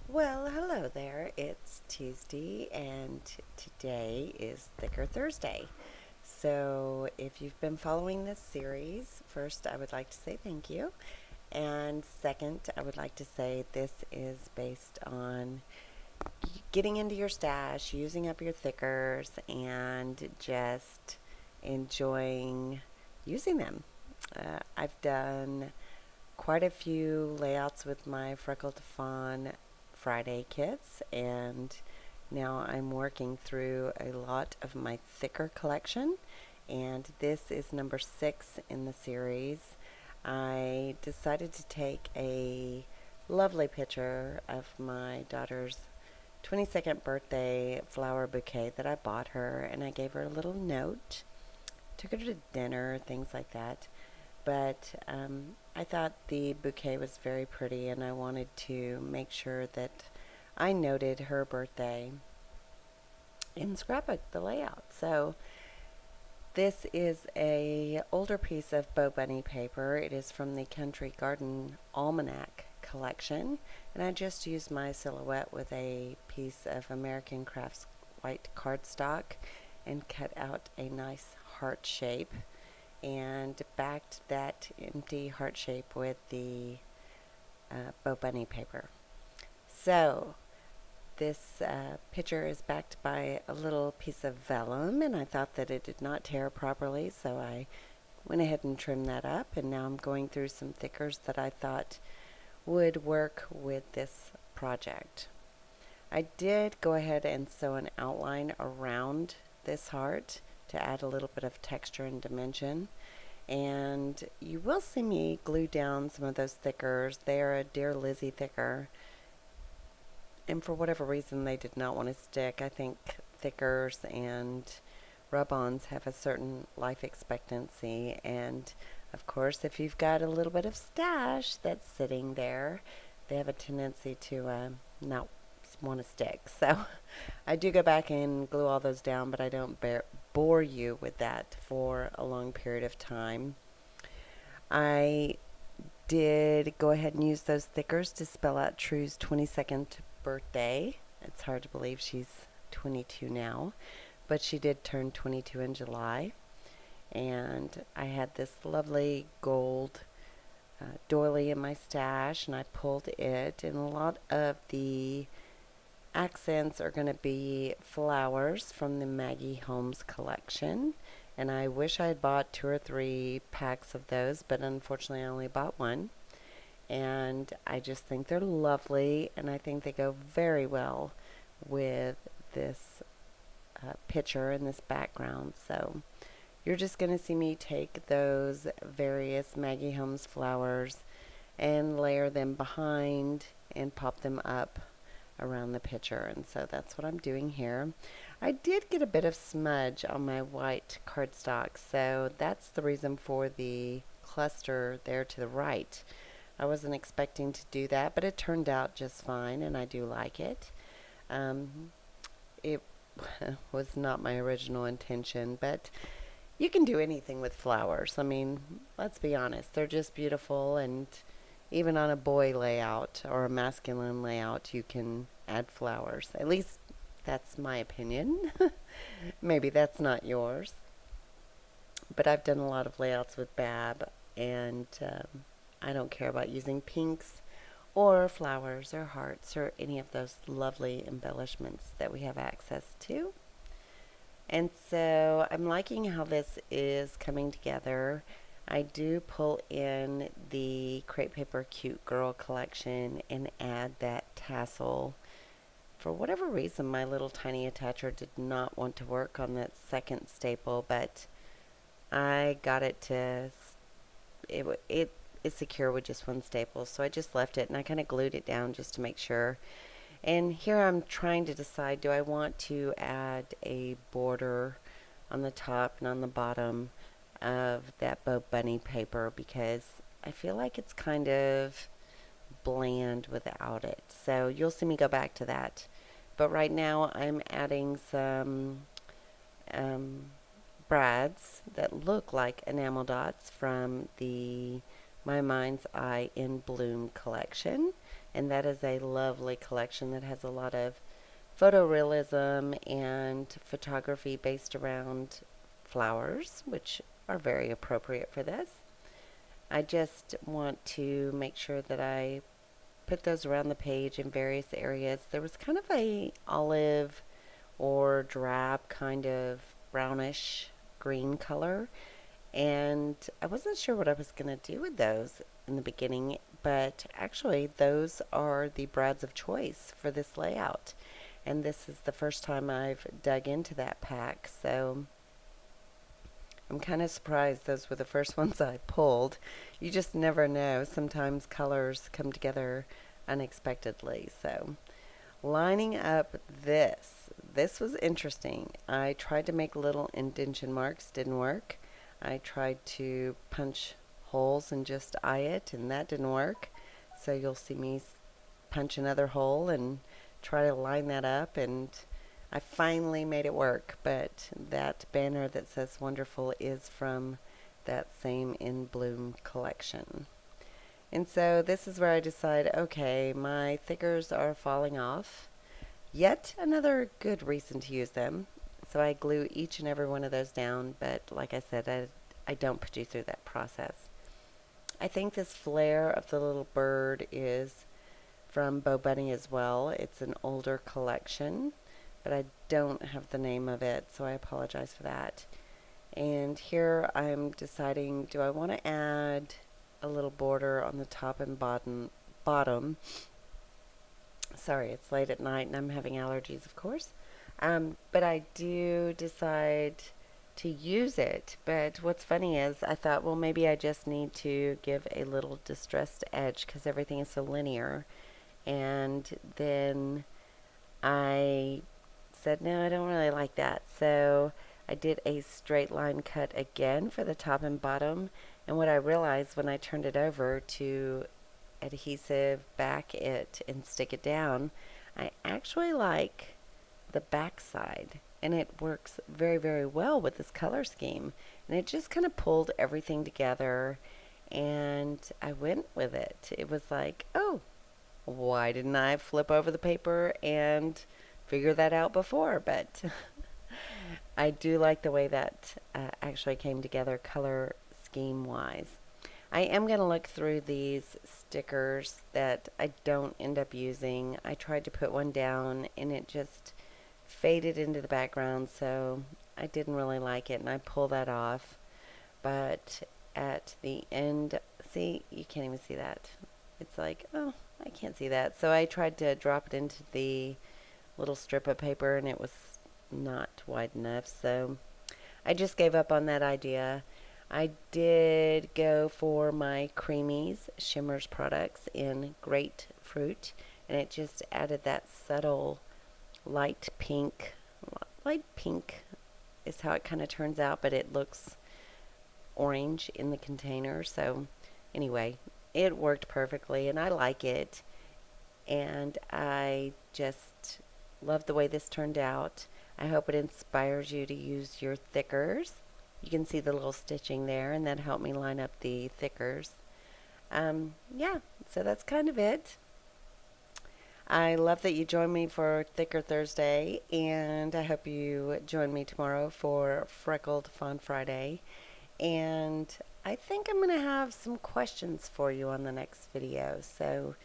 Well, hello there. It's Tuesday, and today is Thicker Thursday. So, if you've been following this series, first, I would like to say thank you. And second, I would like to say this is based on getting into your stash, using up your thickers, and just enjoying using them. I've done quite a few layouts with my Freckle to Fawn Friday kits, and now I'm working through a lot of my thicker collection, and this is number 6 in the series. I decided to take a lovely picture of my daughter's 22nd birthday flower bouquet that I bought her, and I gave her a little note, took her to dinner, things like that. But I thought the bouquet was very pretty, and I wanted to make sure that I noted her birthday in Scrapbook, the layout. So this is a older piece of Bo Bunny paper. It is from the Country Garden Almanac collection, and I just used my silhouette with a piece of American Crafts white cardstock and cut out a nice heart shape and backed that empty heart shape with the Bo Bunny paper. So this picture is backed by a little piece of vellum, and I thought that it did not tear properly, so I went ahead and trimmed that up, and now I'm going through some thickers that I thought would work with this project. I did go ahead and sew an outline around this heart to add a little bit of texture and dimension. And you will see me glue down some of those thickers. They are a Dear Lizzie thicker, and for whatever reason they did not want to stick. I think thickers and rub-ons have a certain life expectancy, and of course if you've got a little bit of stash that's sitting there, they have a tendency to not want to stick. So I do go back and glue all those down, but I don't bore you with that for a long period of time. I did go ahead and use those thickers to spell out True's 22nd birthday. It's hard to believe she's 22 now, but she did turn 22 in July. And I had this lovely gold doily in my stash, and I pulled it, and a lot of the accents are going to be flowers from the Maggie Holmes collection. And I wish I had bought 2 or 3 packs of those, but unfortunately I only bought one. And I just think they're lovely, and I think they go very well with this picture and this background. So you're just going to see me take those various Maggie Holmes flowers and layer them behind and pop them up around the picture, and so that's what I'm doing here. I did get a bit of smudge on my white cardstock, so that's the reason for the cluster there to the right. I wasn't expecting to do that, but it turned out just fine, and I do like it. It was not my original intention, but you can do anything with flowers. I mean, let's be honest, they're just beautiful, and even on a boy layout or a masculine layout, you can add flowers. At least that's my opinion. Maybe that's not yours. But I've done a lot of layouts with Bab, and I don't care about using pinks or flowers or hearts or any of those lovely embellishments that we have access to. And so I'm liking how this is coming together. I do pull in the Crepe Paper Cute Girl collection and add that tassel. For whatever reason, my little tiny attacher did not want to work on that second staple, but I got it to, it is secure with just one staple, so I just left it and I kind of glued it down just to make sure. And here I'm trying to decide, do I want to add a border on the top and on the bottom of that Bo Bunny paper, because I feel like it's kind of bland without it. So you'll see me go back to that. But right now I'm adding some um, brads that look like enamel dots from the My Mind's Eye in Bloom collection. and that is a lovely collection that has a lot of photorealism and photography based around flowers, which are very appropriate for this. I just want to make sure that I put those around the page in various areas. There was kind of a olive or drab kind of brownish green color, and I wasn't sure what I was going to do with those in the beginning, but actually those are the brads of choice for this layout, and this is the first time I've dug into that pack, so I'm kind of surprised those were the first ones I pulled. You just never know. Sometimes colors come together unexpectedly. So lining up this was interesting. I tried to make little indentation marks, didn't work. I tried to punch holes and just eye it, and that didn't work. So you'll see me punch another hole and try to line that up, and I finally made it work, but that banner that says wonderful is from that same In Bloom collection. And so this is where I decide, okay, my thickers are falling off. Yet another good reason to use them. So I glue each and every one of those down, but like I said, I don't put you through that process. I think this flare of the little bird is from Bo Bunny as well. It's an older collection, but I don't have the name of it, so I apologize for that. And here I'm deciding, do I want to add a little border on the top and bottom. Sorry, it's late at night and I'm having allergies, of course. But I do decide to use it. But what's funny is I thought, well, maybe I just need to give a little distressed edge because everything is so linear. And then I said, no, I don't really like that. So I did a straight line cut again for the top and bottom. And what I realized when I turned it over to adhesive back it and stick it down, I actually like the back side. And it works very, very well with this color scheme. And it just kind of pulled everything together. And I went with it. It was like, oh, why didn't I flip over the paper and figure that out before? But I do like the way that actually came together color scheme wise. I am going to look through these stickers that I don't end up using. I tried to put one down and it just faded into the background, so I didn't really like it and I pulled that off. But at the end, see, you can't even see that. It's like, oh, I can't see that. So I tried to drop it into the little strip of paper and it was not wide enough, so I just gave up on that idea. I did go for my Creamies Shimmers products in Grapefruit, and it just added that subtle light pink. Light pink is how it kind of turns out, but it looks orange in the container. So anyway, it worked perfectly, and I like it. And I just love the way this turned out. I hope it inspires you to use your thickers. You can see the little stitching there, and that helped me line up the thickers. Yeah, so that's kind of it. I love that you joined me for Thicker Thursday, and I hope you join me tomorrow for Freckled Fawn Friday. And I think I'm going to have some questions for you on the next video, so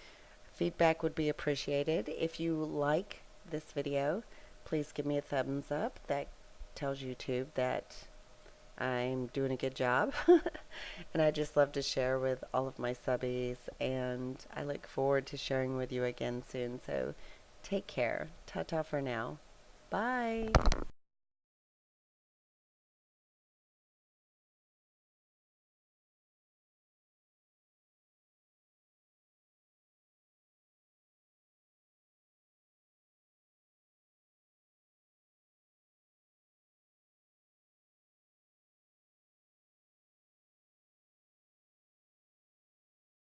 feedback would be appreciated. If you like this video, please give me a thumbs up. That tells YouTube that I'm doing a good job. And I just love to share with all of my subbies, and I look forward to sharing with you again soon. So take care. Ta-ta for now. Bye.